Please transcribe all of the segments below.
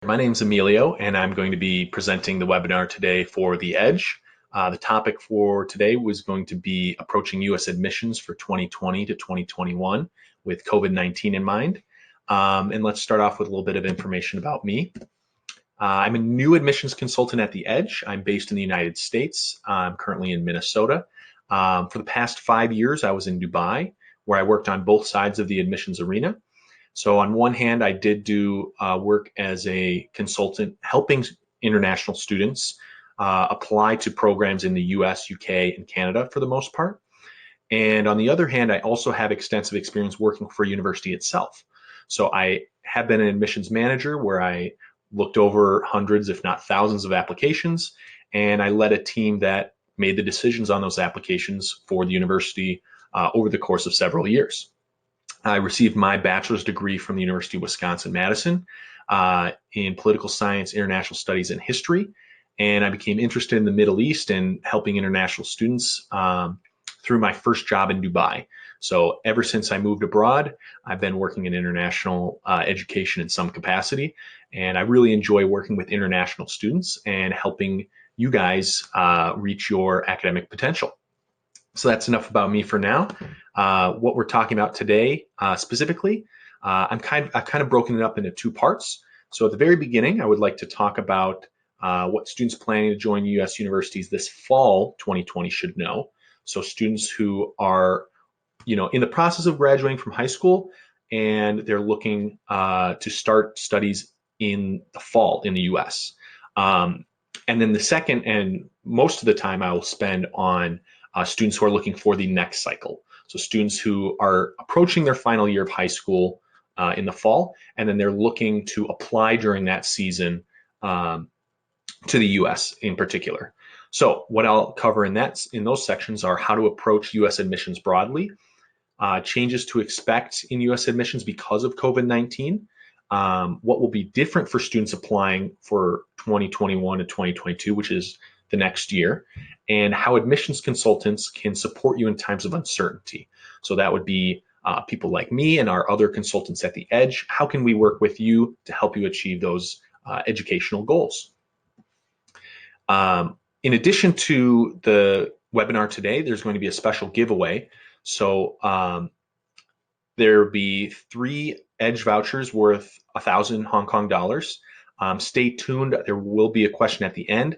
My name's Emilio, and I'm going to be presenting the webinar today for The Edge. The topic for today was going to be approaching U.S. admissions for 2020 to 2021 with COVID-19 in mind. And let's start off with a little bit of information about me. I'm a new admissions consultant at The Edge. I'm based in the United States. I'm currently in Minnesota. For the past 5 years, I was in Dubai, where I worked on both sides of the admissions arena. So on one hand, I did do work as a consultant helping international students apply to programs in the US, UK, and Canada for the most part. And on the other hand, I also have extensive experience working for a university itself. So I have been an admissions manager where I looked over hundreds, if not thousands of applications, and I led a team that made the decisions on those applications for the university over the course of several years. I received my bachelor's degree from the University of Wisconsin-Madison in political science, international studies, and history. And I became interested in the Middle East and helping international students through my first job in Dubai. So ever since I moved abroad, I've been working in international education in some capacity. And I really enjoy working with international students and helping you guys reach your academic potential. So that's enough about me for now. What we're talking about today specifically, I've kind of broken it up into two parts. So at the very beginning, I would like to talk about what students planning to join U.S. universities this fall 2020 should know. So students who are, in the process of graduating from high school and they're looking to start studies in the fall in the U.S. And then the second, and most of the time I will spend on students who are looking for the next cycle. So students who are approaching their final year of high school in the fall, and then they're looking to apply during that season to the U.S. in particular. So what I'll cover in those sections are how to approach U.S. admissions broadly, changes to expect in U.S. admissions because of COVID-19, what will be different for students applying for 2021 to 2022, which is the next year, and how admissions consultants can support you in times of uncertainty. So that would be people like me and our other consultants at The Edge. How can we work with you to help you achieve those educational goals? In addition to the webinar today, there's going to be a special giveaway. So there will be 3 Edge vouchers worth 1,000 Hong Kong dollars. Stay tuned. There will be a question at the end.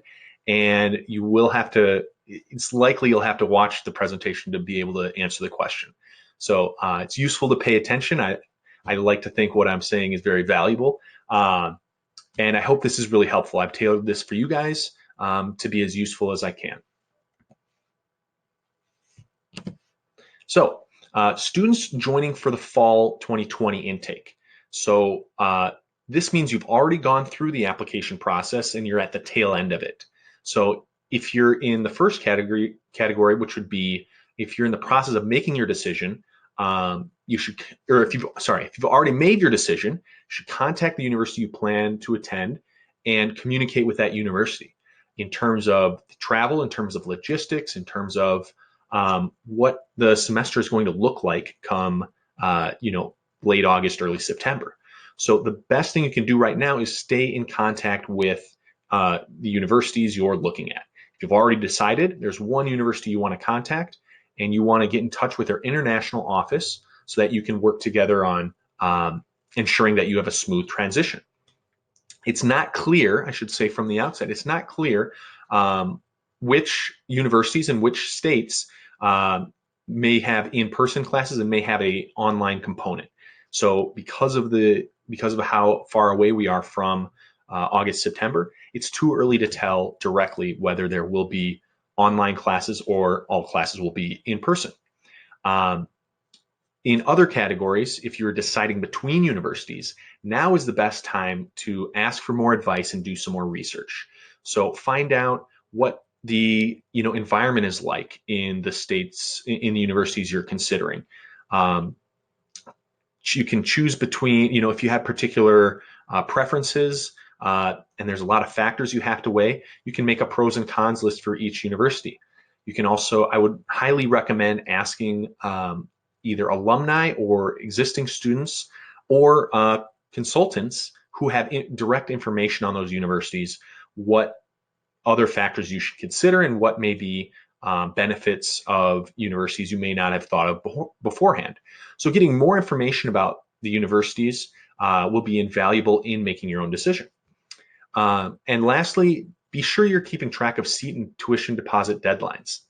And you will have to, it's likely you'll have to watch the presentation to be able to answer the question. So it's useful to pay attention. I like to think what I'm saying is very valuable. And I hope this is really helpful. I've tailored this for you guys to be as useful as I can. So students joining for the fall 2020 intake. So this means you've already gone through the application process and you're at the tail end of it. So if you're in the first category, which would be if you're in the process of making your decision, you should, or if you've already made your decision, you should contact the university you plan to attend and communicate with that university in terms of travel, in terms of logistics, in terms of what the semester is going to look like come, late August, early September. So the best thing you can do right now is stay in contact with the universities you're looking at. If you've already decided, there's one university you want to contact, and you want to get in touch with their international office so that you can work together on ensuring that you have a smooth transition. It's not clear, I should say from the outset, it's not clear which universities and which states may have in-person classes and may have an online component. So because of how far away we are from August, September, it's too early to tell directly whether there will be online classes or all classes will be in person. In other categories, if you're deciding between universities, now is the best time to ask for more advice and do some more research. So find out what the environment is like in the states, in the universities you're considering. You can choose between, if you have particular preferences, and there's a lot of factors you have to weigh, you can make a pros and cons list for each university. You can also, I would highly recommend asking either alumni or existing students or consultants who have direct information on those universities, what other factors you should consider and what may be benefits of universities you may not have thought of beforehand. So getting more information about the universities will be invaluable in making your own decision. And lastly, be sure you're keeping track of seat and tuition deposit deadlines.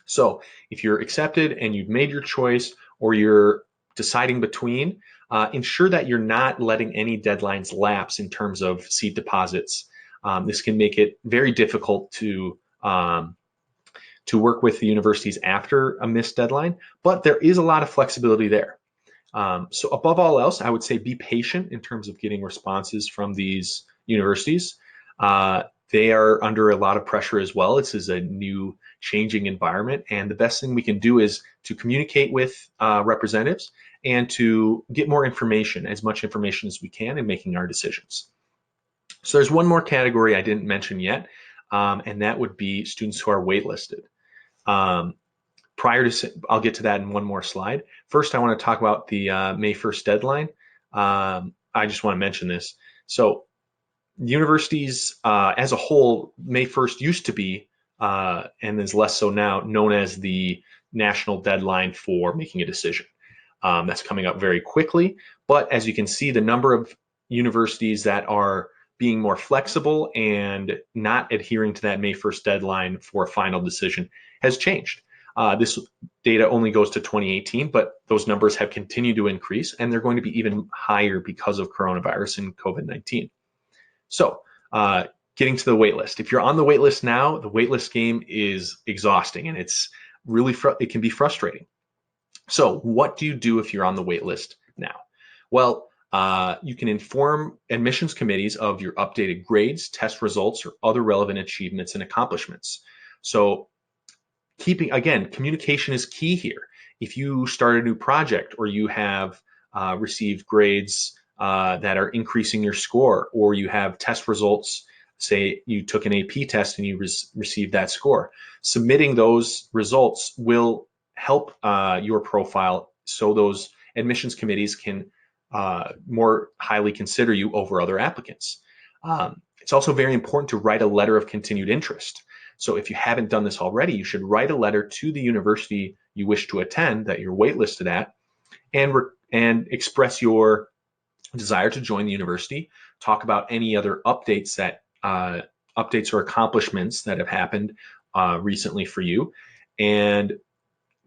So if you're accepted and you've made your choice, or you're deciding between, ensure that you're not letting any deadlines lapse in terms of seat deposits. This can make it very difficult to work with the universities after a missed deadline, but there is a lot of flexibility there. So above all else, I would say be patient in terms of getting responses from these universities. They are under a lot of pressure as well. This is a new changing environment, and the best thing we can do is to communicate with representatives and to get more information, as much information as we can, in making our decisions. So there's one more category I didn't mention yet, and that would be students who are waitlisted. I'll get to that in one more slide. First, I want to talk about the May 1st deadline. I just want to mention this. So universities as a whole, May 1st used to be, and is less so now, known as the national deadline for making a decision. That's coming up very quickly, but as you can see, the number of universities that are being more flexible and not adhering to that May 1st deadline for a final decision has changed. This data only goes to 2018, but those numbers have continued to increase, and they're going to be even higher because of coronavirus and COVID-19. So getting to the wait list. If you're on the wait list now, the wait list game is exhausting, and it's really, it can be frustrating. So what do you do if you're on the wait list now? Well, you can inform admissions committees of your updated grades, test results, or other relevant achievements and accomplishments. So again, communication is key here. If you start a new project, or you have received grades that are increasing your score, or you have test results, say you took an AP test and you received that score, submitting those results will help your profile, so those admissions committees can more highly consider you over other applicants. It's also very important to write a letter of continued interest. So if you haven't done this already, you should write a letter to the university you wish to attend, that you're waitlisted at, and express your desire to join the university. Talk about any other updates or accomplishments that have happened recently for you, and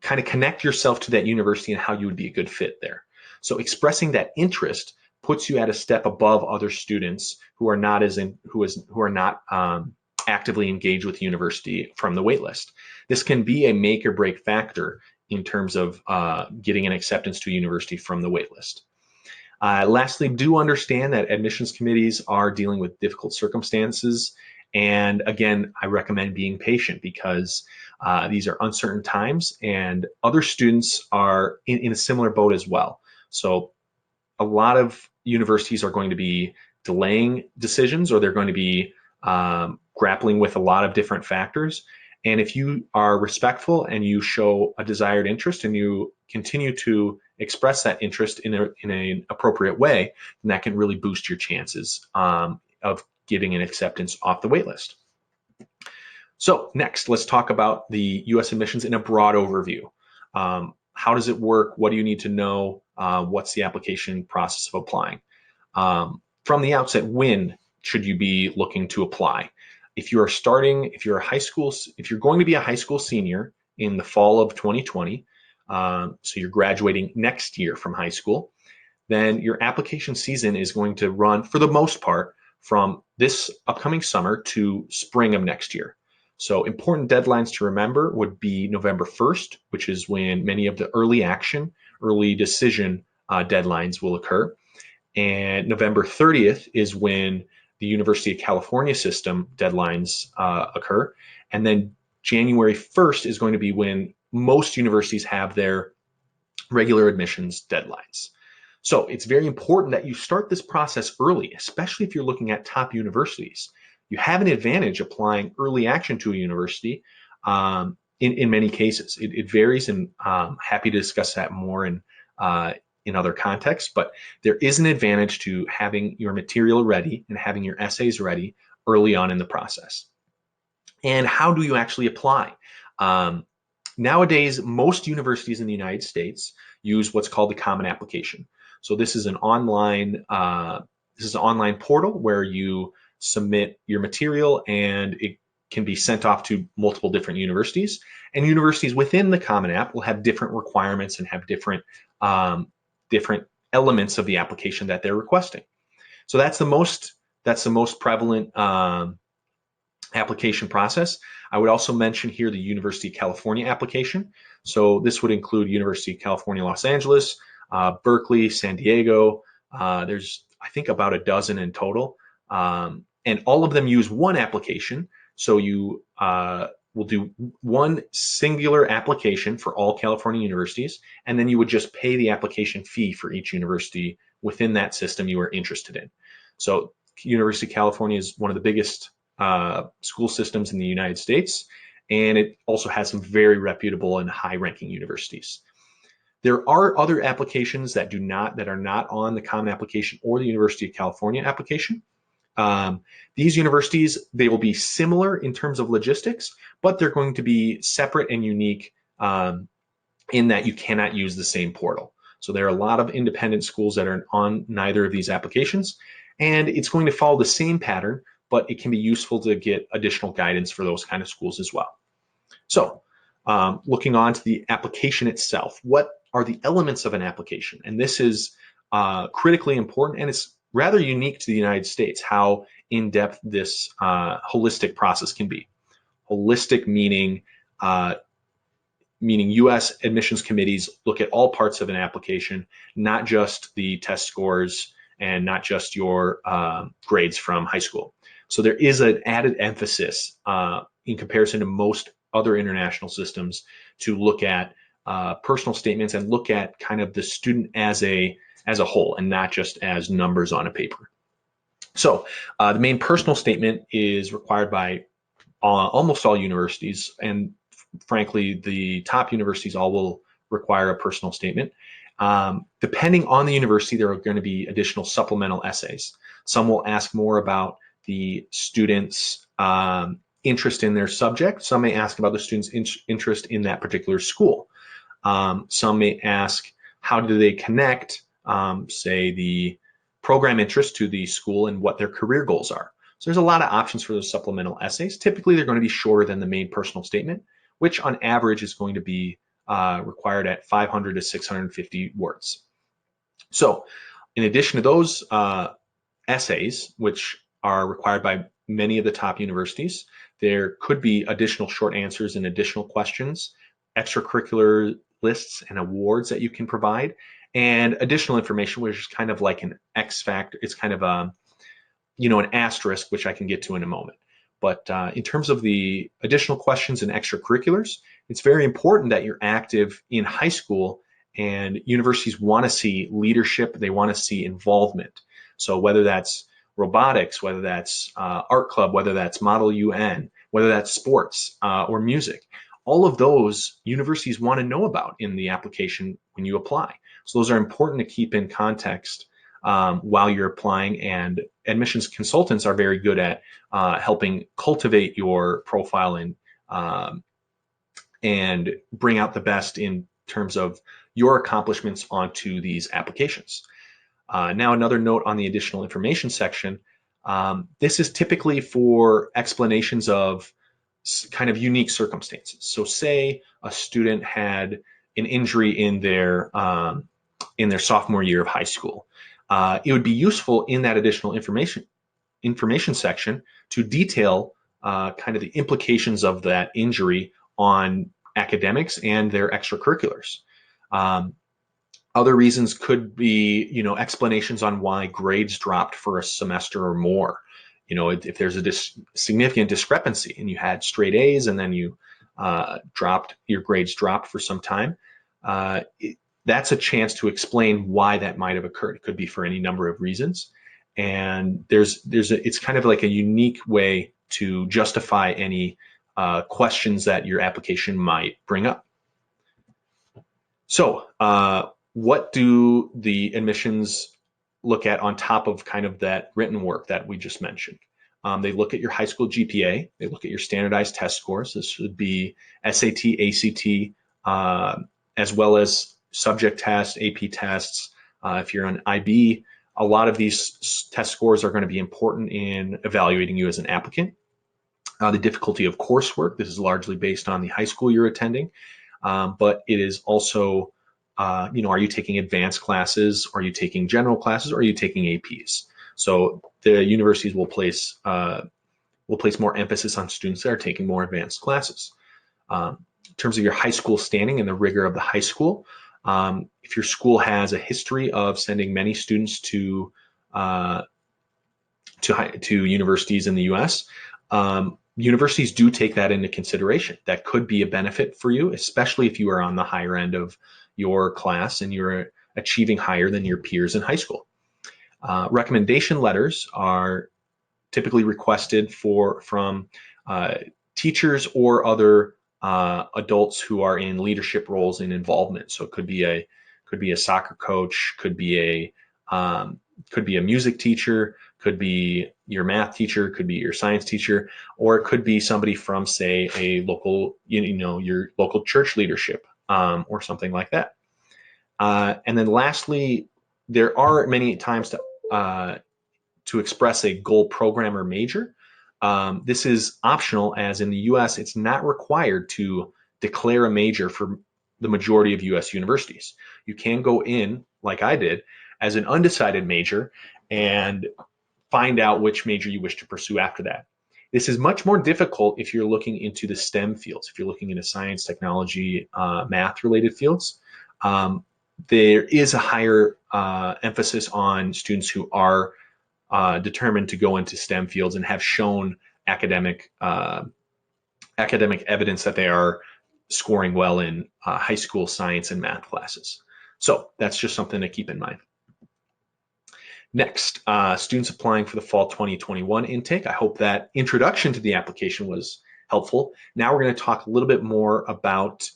kind of connect yourself to that university and how you would be a good fit there. So expressing that interest puts you at a step above other students who are not actively engaged with the university from the waitlist. This can be a make or break factor in terms of getting an acceptance to a university from the waitlist. Lastly, do understand that admissions committees are dealing with difficult circumstances. And again, I recommend being patient, because these are uncertain times, and other students are in a similar boat as well. So a lot of universities are going to be delaying decisions, or they're going to be grappling with a lot of different factors. And if you are respectful and you show a desired interest, and you continue to express that interest in an appropriate way, then that can really boost your chances of getting an acceptance off the wait list. So next, let's talk about the U.S. admissions in a broad overview. How does it work? What do you need to know? What's the application process of applying? From the outset, when should you be looking to apply? If you're going to be a high school senior in the fall of 2020, so you're graduating next year from high school, then your application season is going to run, for the most part, from this upcoming summer to spring of next year. So important deadlines to remember would be November 1st, which is when many of the early decision deadlines will occur. And November 30th is when the University of California system deadlines occur. And then January 1st is going to be when most universities have their regular admissions deadlines. So it's very important that you start this process early, especially if you're looking at top universities. You have an advantage applying early action to a university in many cases. It varies, and I'm happy to discuss that more in in other contexts, but there is an advantage to having your material ready and having your essays ready early on in the process. And how do you actually apply? Nowadays, most universities in the United States use what's called the Common Application. So this is an online portal where you submit your material and it can be sent off to multiple different universities. And universities within the Common App will have different requirements and have different elements of the application that they're requesting. So that's the most prevalent application process. I would also mention here the University of California application. So this would include University of California, Los Angeles, Berkeley, San Diego. There's, I think, about a dozen in total. And all of them use one application. So you will do one singular application for all California universities, and then you would just pay the application fee for each university within that system you are interested in. So University of California is one of the biggest school systems in the United States, and it also has some very reputable and high-ranking universities. There are other applications that are not on the Common Application or the University of California application. These universities, they will be similar in terms of logistics, but they're going to be separate and unique in that you cannot use the same portal. So there are a lot of independent schools that are on neither of these applications, and it's going to follow the same pattern, but it can be useful to get additional guidance for those kind of schools as well. So looking on to the application itself, what are the elements of an application? And this is critically important, and it's rather unique to the United States how in-depth this holistic process can be. Holistic meaning U.S. admissions committees look at all parts of an application, not just the test scores and not just your grades from high school. So there is an added emphasis in comparison to most other international systems to look at personal statements and look at kind of the student as a whole and not just as numbers on a paper. So the main personal statement is required by almost all universities, and frankly, the top universities all will require a personal statement. Depending on the university, there are going to be additional supplemental essays. Some will ask more about the student's interest in their subject. Some may ask about the student's interest in that particular school. Some may ask, how do they connect, say, the program interest to the school and what their career goals are. So there's a lot of options for those supplemental essays. Typically, they're going to be shorter than the main personal statement, which on average is going to be required at 500 to 650 words. So in addition to those essays, which are required by many of the top universities, there could be additional short answers and additional questions, extracurricular lists and awards that you can provide, and additional information, which is kind of like an X factor. It's kind of an asterisk, which I can get to in a moment. But in terms of the additional questions and extracurriculars, it's very important that you're active in high school, and universities want to see leadership. They want to see involvement. So whether that's robotics, whether that's art club, whether that's Model UN, whether that's sports or music, all of those universities want to know about in the application when you apply. So those are important to keep in context while you're applying, and admissions consultants are very good at helping cultivate your profile and bring out the best in terms of your accomplishments onto these applications. Now, another note on the additional information section. This is typically for explanations of kind of unique circumstances. So say a student had an injury in their sophomore year of high school. It would be useful in that additional information section to detail kind of the implications of that injury on academics and their extracurriculars. Other reasons could be, explanations on why grades dropped for a semester or more. If there's a significant discrepancy and you had straight A's and then you your grades dropped for some time, that's a chance to explain why that might have occurred. It could be for any number of reasons. And it's kind of like a unique way to justify any questions that your application might bring up. So what do the admissions look at on top of kind of that written work that we just mentioned? They look at your high school GPA. They look at your standardized test scores. This would be SAT, ACT, as well as subject tests, AP tests. If you're on IB, a lot of these test scores are going to be important in evaluating you as an applicant. The difficulty of coursework, this is largely based on the high school you're attending, but it is also, are you taking advanced classes? Are you taking general classes? Or are you taking APs? So the universities will place more emphasis on students that are taking more advanced classes. In terms of your high school standing and the rigor of the high school, if your school has a history of sending many students to universities in the U.S., universities do take that into consideration. That could be a benefit for you, especially if you are on the higher end of your class and you're achieving higher than your peers in high school. Recommendation letters are typically requested from teachers or other adults who are in leadership roles and involvement. So it could be a soccer coach, could be a music teacher, could be your math teacher, could be your science teacher, or it could be somebody from, say, a local, your local church leadership, or something like that. And then lastly, there are many times to express a goal program or major. This is optional, as in the U.S., it's not required to declare a major for the majority of U.S. universities. You can go in, like I did, as an undecided major and find out which major you wish to pursue after that. This is much more difficult if you're looking into the STEM fields, if you're looking into science, technology, math-related fields. There is a higher emphasis on students who are determined to go into STEM fields and have shown academic evidence that they are scoring well in high school science and math classes. So that's just something to keep in mind. Next, students applying for the fall 2021 intake. I hope that introduction to the application was helpful. Now we're going to talk a little bit more about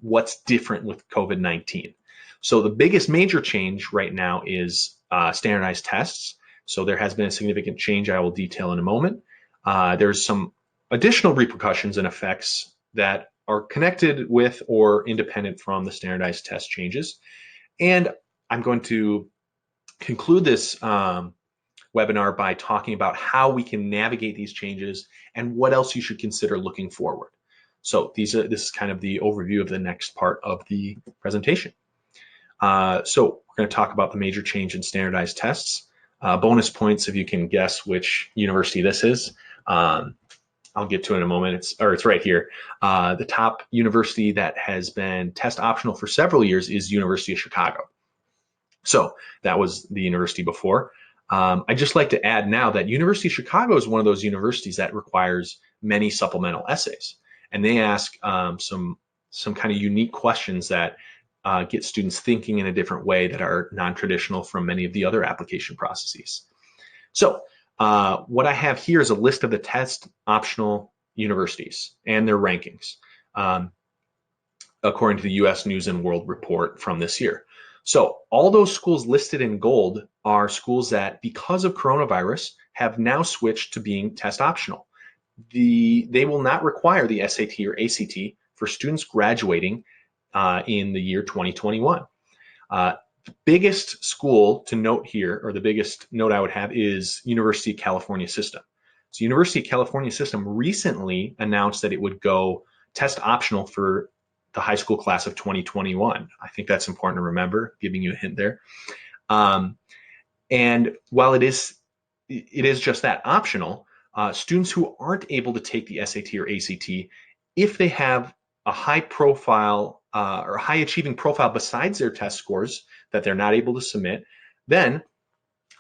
what's different with COVID-19. So the biggest major change right now is standardized tests. So there has been a significant change I will detail in a moment. There's some additional repercussions and effects that are connected with or independent from the standardized test changes. And I'm going to conclude this webinar by talking about how we can navigate these changes and what else you should consider looking forward. So this is kind of the overview of the next part of the presentation. So we're going to talk about the major change in standardized tests. Bonus points if you can guess which university this is. I'll get to it in a moment. It's right here. The top university that has been test optional for several years is University of Chicago. So that was the university before. I'd just like to add now that University of Chicago is one of those universities that requires many supplemental essays. And they ask some kind of unique questions that get students thinking in a different way that are non-traditional from many of the other application processes. So what I have here is a list of the test optional universities and their rankings, according to the U.S. News and World Report from this year. So all those schools listed in gold are schools that, because of coronavirus, have now switched to being test optional. They will not require the SAT or ACT for students graduating in the year 2021. The biggest school to note here, or the biggest note I would have, is University of California System. So University of California System recently announced that it would go test optional for the high school class of 2021. I think that's important to remember, giving you a hint there. And while it is just that, optional, students who aren't able to take the SAT or ACT, if they have a high profile or high achieving profile besides their test scores that they're not able to submit, then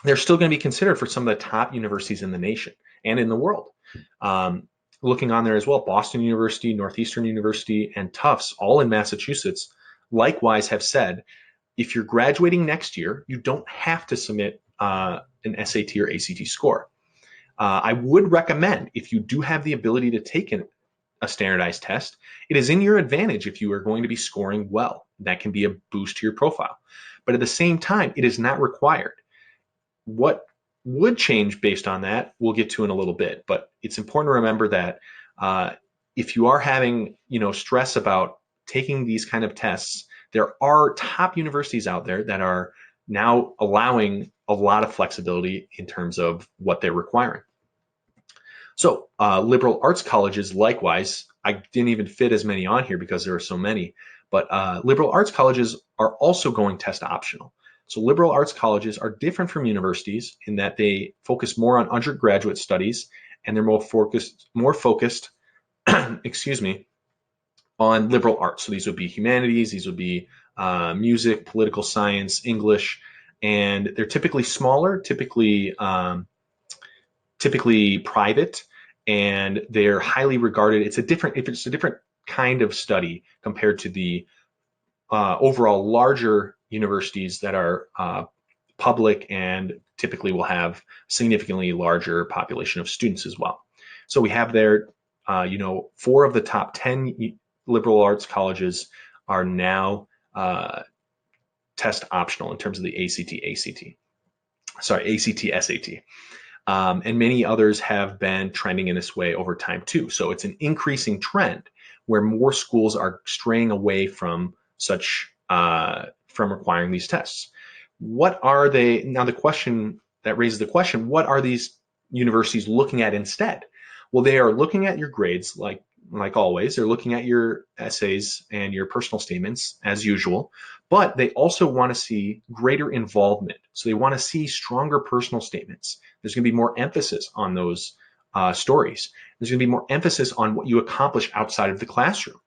they're still going to be considered for some of the top universities in the nation and in the world. Looking on there as well, Boston University, Northeastern University, and Tufts, all in Massachusetts, likewise have said, if you're graduating next year, you don't have to submit an SAT or ACT score. I would recommend, if you do have the ability to take a standardized test, it is in your advantage if you are going to be scoring well. That can be a boost to your profile. But at the same time, it is not required. What would change based on that, we'll get to in a little bit. But it's important to remember that if you are having stress about taking these kind of tests, there are top universities out there that are now allowing a lot of flexibility in terms of what they're requiring. So liberal arts colleges, likewise, I didn't even fit as many on here because there are so many, but liberal arts colleges are also going test optional. So liberal arts colleges are different from universities in that they focus more on undergraduate studies, and they're more focused, excuse me, on liberal arts. So these would be humanities, these would be music, political science, English, and they're typically smaller, typically private, and they're highly regarded. It's a different kind of study compared to the overall larger universities that are public and typically will have significantly larger population of students as well. So we have there, 4 of the top 10 liberal arts colleges are now test optional in terms of the ACT, SAT. And many others have been trending in this way over time too. So it's an increasing trend where more schools are straying away from from requiring these tests. What are they? Now the question that raises the question, what are these universities looking at instead? Well, they are looking at your grades like always. They're looking at your essays and your personal statements as usual, but they also want to see greater involvement. So they want to see stronger personal statements. There's going to be more emphasis on those stories. There's going to be more emphasis on what you accomplish outside of the classroom.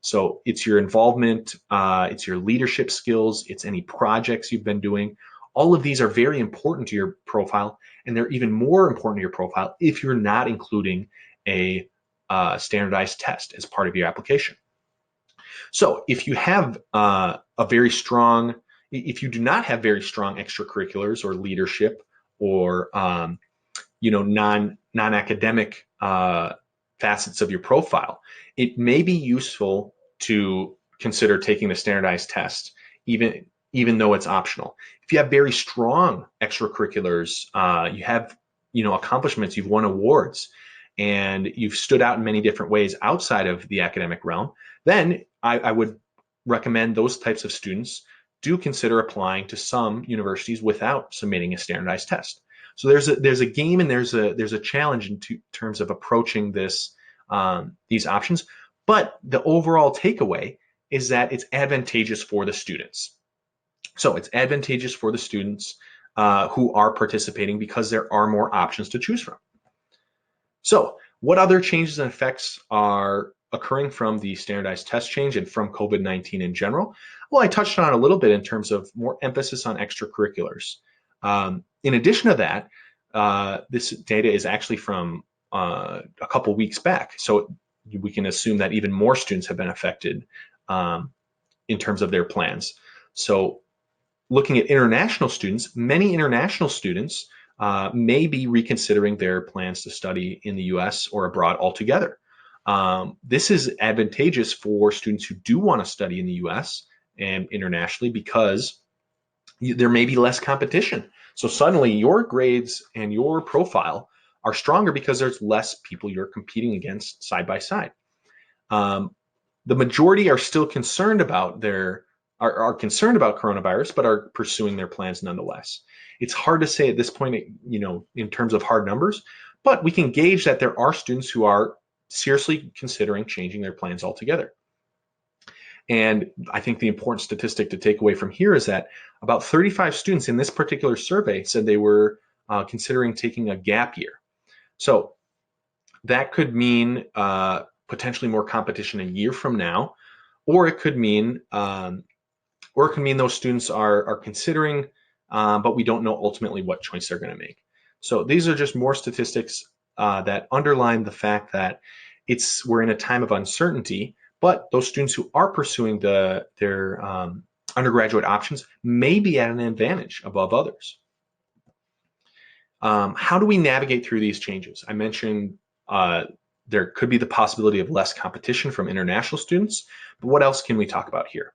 So it's your involvement, it's your leadership skills, it's any projects you've been doing. All of these are very important to your profile, and they're even more important to your profile if you're not including a standardized test as part of your application. So if you have if you do not have very strong extracurriculars or leadership or non-academic facets of your profile, it may be useful to consider taking the standardized test, even though it's optional. If you have very strong extracurriculars, you have accomplishments, you've won awards, and you've stood out in many different ways outside of the academic realm, then I would recommend those types of students do consider applying to some universities without submitting a standardized test. So there's a game and there's a challenge in terms of approaching these options, but the overall takeaway is that it's advantageous for the students. So it's advantageous for the students who are participating because there are more options to choose from. So what other changes and effects are occurring from the standardized test change and from COVID-19 in general? Well, I touched on it a little bit in terms of more emphasis on extracurriculars. In addition to that, this data is actually from a couple weeks back. So we can assume that even more students have been affected in terms of their plans. So looking at international students, many international students may be reconsidering their plans to study in the US or abroad altogether. This is advantageous for students who do want to study in the US and internationally because there may be less competition. So suddenly your grades and your profile are stronger because there's less people you're competing against side by side. The majority are still concerned about concerned about coronavirus, but are pursuing their plans nonetheless. It's hard to say at this point, in terms of hard numbers, but we can gauge that there are students who are seriously considering changing their plans altogether. And I think the important statistic to take away from here is that about 35 students in this particular survey said they were considering taking a gap year. So that could mean potentially more competition a year from now, or it could mean those students are considering, but we don't know ultimately what choice they're going to make. So these are just more statistics that underline the fact that we're in a time of uncertainty, but those students who are pursuing their undergraduate options may be at an advantage above others. How do we navigate through these changes? I mentioned There could be the possibility of less competition from international students. But what else can we talk about here?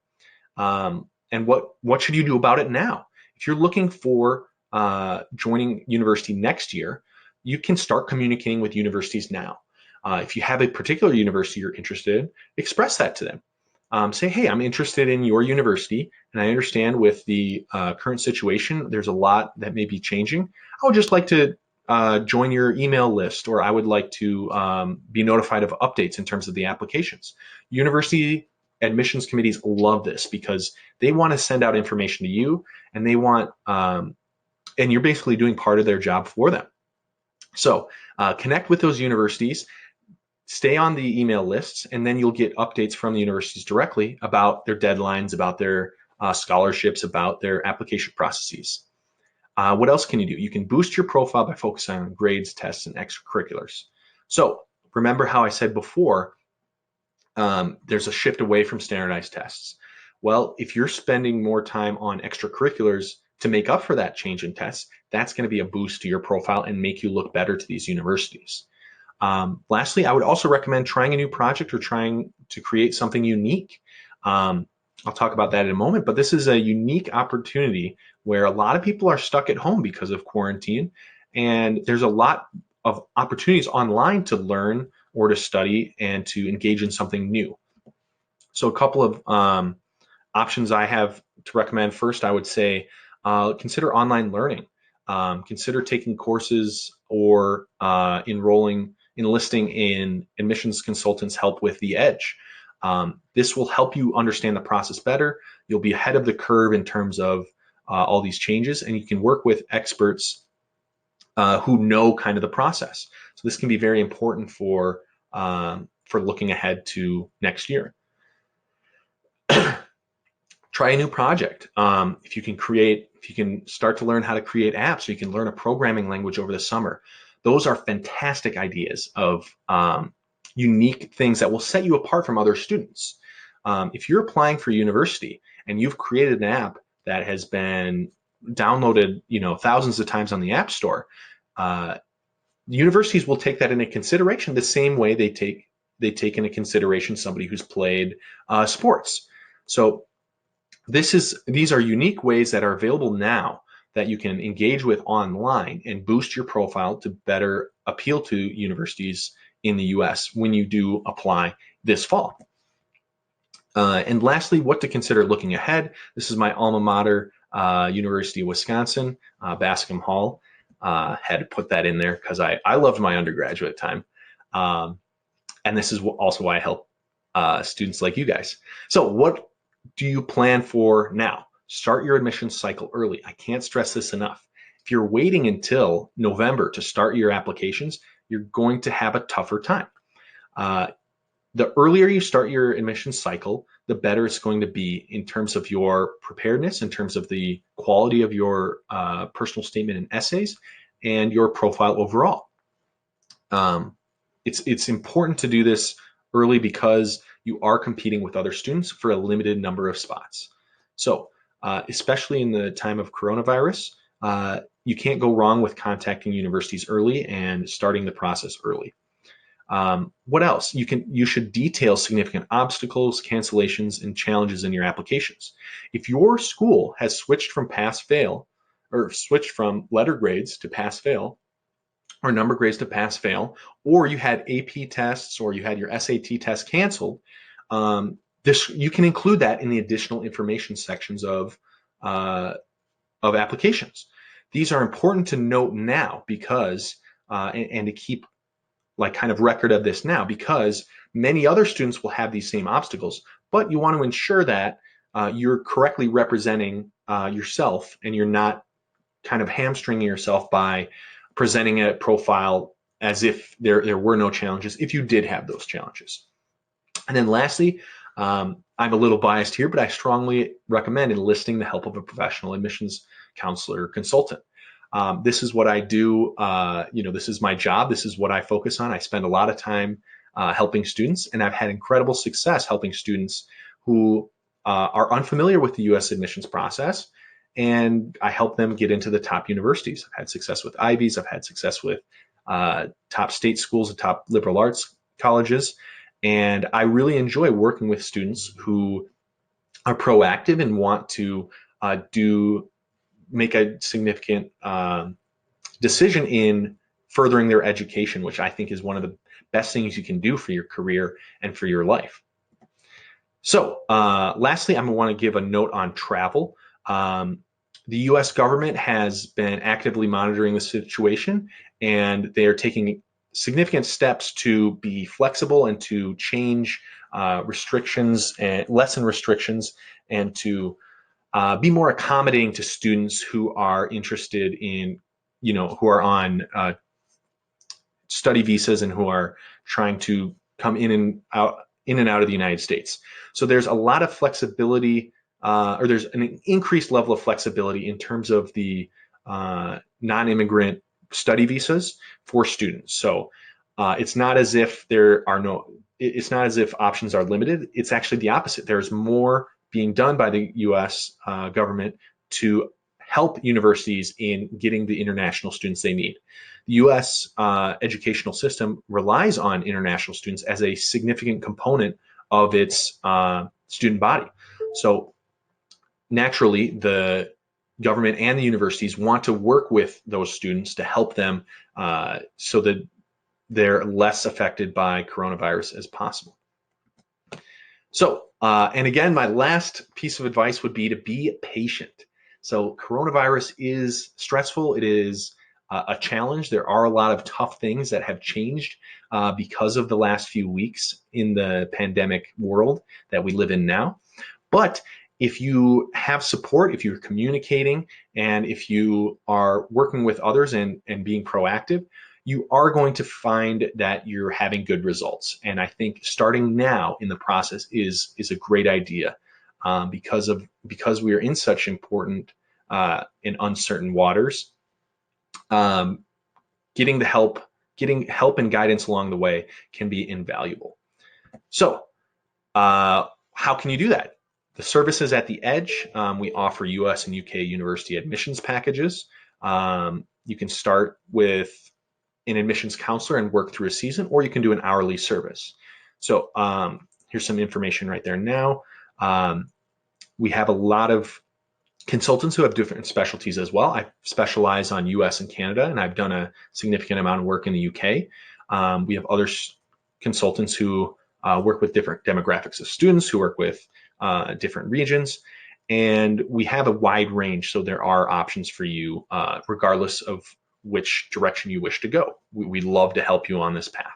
And what should you do about it now? If you're looking for joining university next year, you can start communicating with universities now. If you have a particular university you're interested in, express that to them. Say, hey, I'm interested in your university, and I understand with the current situation, there's a lot that may be changing. I would just like to join your email list, or I would like to be notified of updates in terms of the applications. University admissions committees love this because they want to send out information to you, and they want, and you're basically doing part of their job for them. So connect with those universities, stay on the email lists, and then you'll get updates from the universities directly about their deadlines, about their scholarships, about their application processes. What else can you do? You can boost your profile by focusing on grades, tests, and extracurriculars. So remember how I said before, there's a shift away from standardized tests. Well, if you're spending more time on extracurriculars to make up for that change in tests, that's going to be a boost to your profile and make you look better to these universities. Lastly, I would also recommend trying a new project or trying to create something unique. I'll talk about that in a moment, but this is a unique opportunity where a lot of people are stuck at home because of quarantine, and there's a lot of opportunities online to learn or to study and to engage in something new. So a couple of options I have to recommend. First, I would say consider online learning. Consider taking courses or enlisting in admissions consultants' help with the EDGE. This will help you understand the process better. You'll be ahead of the curve in terms of all these changes, and you can work with experts who know kind of the process. So this can be very important for looking ahead to next year. Try a new project. If you can start to learn how to create apps, or you can learn a programming language over the summer. Those are fantastic ideas of unique things that will set you apart from other students. If you're applying for university and you've created an app that has been downloaded, thousands of times on the App Store, universities will take that into consideration the same way they take into consideration somebody who's played sports. So these are unique ways that are available now that you can engage with online and boost your profile to better appeal to universities in the US when you do apply this fall. And lastly, what to consider looking ahead. This is my alma mater, University of Wisconsin, Bascom Hall. Had to put that in there because I loved my undergraduate time. And this is also why I help students like you guys. So what do you plan for now? Start your admissions cycle early. I can't stress this enough. If you're waiting until November to start your applications, you're going to have a tougher time. The earlier you start your admissions cycle, the better it's going to be in terms of your preparedness, in terms of the quality of your personal statement and essays, and your profile overall. It's important to do this early because you are competing with other students for a limited number of spots. So especially in the time of coronavirus, you can't go wrong with contacting universities early and starting the process early. What else? You should detail significant obstacles, cancellations, and challenges in your applications. If your school has switched from pass-fail, or switched from letter grades to pass-fail, or number grades to pass-fail, or you had AP tests, or you had your SAT test canceled, you can include that in the additional information sections of applications. These are important to note now because, and to keep kind of record of this now, because many other students will have these same obstacles, but you want to ensure that you're correctly representing yourself and you're not kind of hamstringing yourself by presenting a profile as if there were no challenges if you did have those challenges. And then lastly, I'm a little biased here, but I strongly recommend enlisting the help of a professional admissions counselor or consultant. This is what I do. This is my job. This is what I focus on. I spend a lot of time helping students, and I've had incredible success helping students who are unfamiliar with the U.S. admissions process, and I help them get into the top universities. I've had success with Ivies. I've had success with top state schools and top liberal arts colleges, and I really enjoy working with students who are proactive and want to make a significant decision in furthering their education, which I think is one of the best things you can do for your career and for your life. So lastly, I'm going to want to give a note on travel. The U.S. government has been actively monitoring the situation, and they are taking significant steps to be flexible and to change restrictions and lessen restrictions, and to be more accommodating to students who are interested in, who are on study visas and who are trying to come in and out of the United States. So there's a lot of flexibility, or there's an increased level of flexibility in terms of the non-immigrant study visas for students. So it's not as if it's not as if options are limited. It's actually the opposite. There's more being done by the U.S. Government to help universities in getting the international students they need. The U.S. Educational system relies on international students as a significant component of its student body. So naturally, the government and the universities want to work with those students to help them so that they're less affected by coronavirus as possible. So, and again, my last piece of advice would be to be patient. So coronavirus is stressful. It is a challenge. There are a lot of tough things that have changed because of the last few weeks in the pandemic world that we live in now. But if you have support, if you're communicating, and if you are working with others and being proactive, you are going to find that you're having good results. And I think starting now in the process is a great idea because we are in such important and uncertain waters. Getting help and guidance along the way can be invaluable. So how can you do that? The services at the Edge, we offer US and UK university admissions packages. You can start with an admissions counselor and work through a season, or you can do an hourly service. So here's some information right there now. We have a lot of consultants who have different specialties as well. I specialize on US and Canada, and I've done a significant amount of work in the UK. We have other consultants who work with different demographics of students, who work with different regions, and we have a wide range, so there are options for you regardless of which direction you wish to go. We'd love to help you on this path.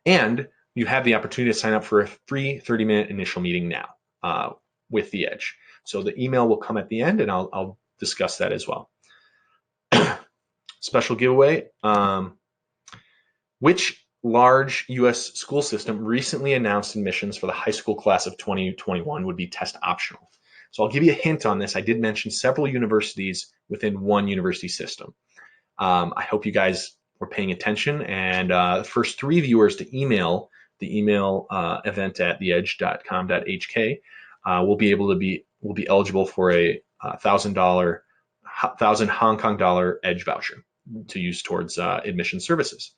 And you have the opportunity to sign up for a free 30-minute initial meeting now with the Edge. So the email will come at the end, and I'll discuss that as well. Special giveaway. Which large U.S. school system recently announced admissions for the high school class of 2021 would be test optional? So I'll give you a hint on this. I did mention several universities within one university system. I hope you guys were paying attention, and the first 3 viewers to email the email event@theedge.com.hk will be eligible for a $1,000 Hong Kong dollar Edge voucher to use towards admission services.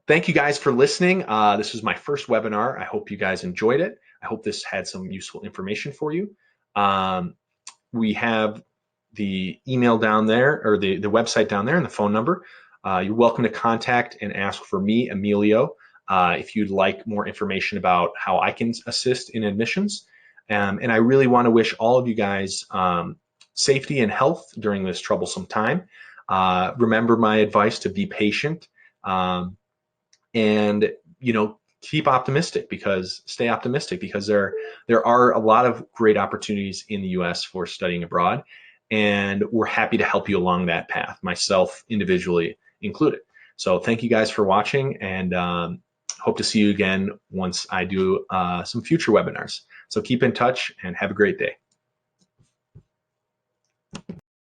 Thank you guys for listening. This was my first webinar. I hope you guys enjoyed it. I hope this had some useful information for you. We have the email down there, or the website down there, and the phone number. You're welcome to contact and ask for me, Emilio, if you'd like more information about how I can assist in admissions. And I really want to wish all of you guys safety and health during this troublesome time. Remember my advice to be patient, and stay optimistic, because there are a lot of great opportunities in the U.S. for studying abroad, and we're happy to help you along that path, myself individually included. So thank you guys for watching, and hope to see you again once I do some future webinars. So keep in touch and have a great day.